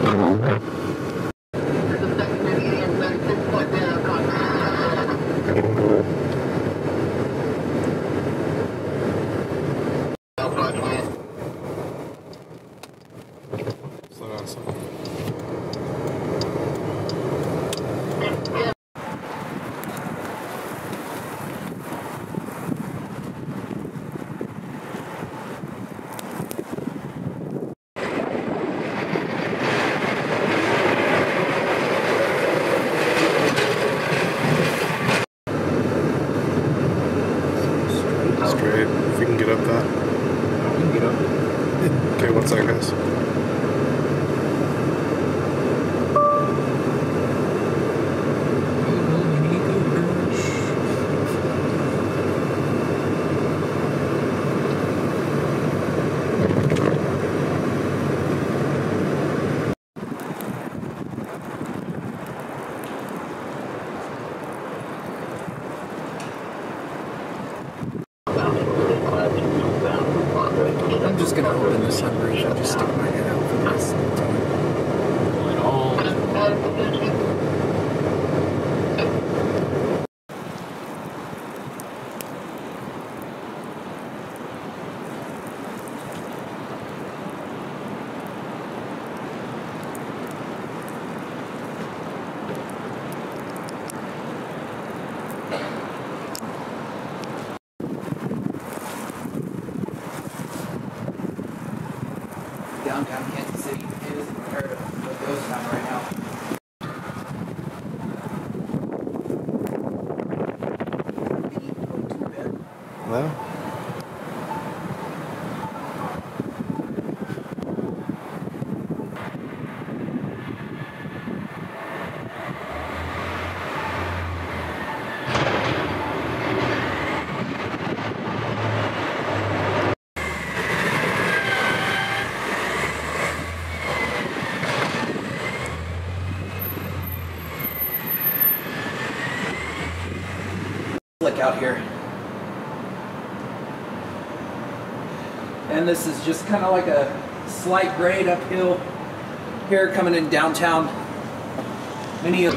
Slow down some. Straight. If we can get up that. We can get up. Okay, 1 second, guys. I'm just gonna open the sunroof and just stick my head out for this. Downtown Kansas City is compared to what goes down right now. Well. Look out here. And this is just kind of like a slight grade uphill here coming in downtown. Many of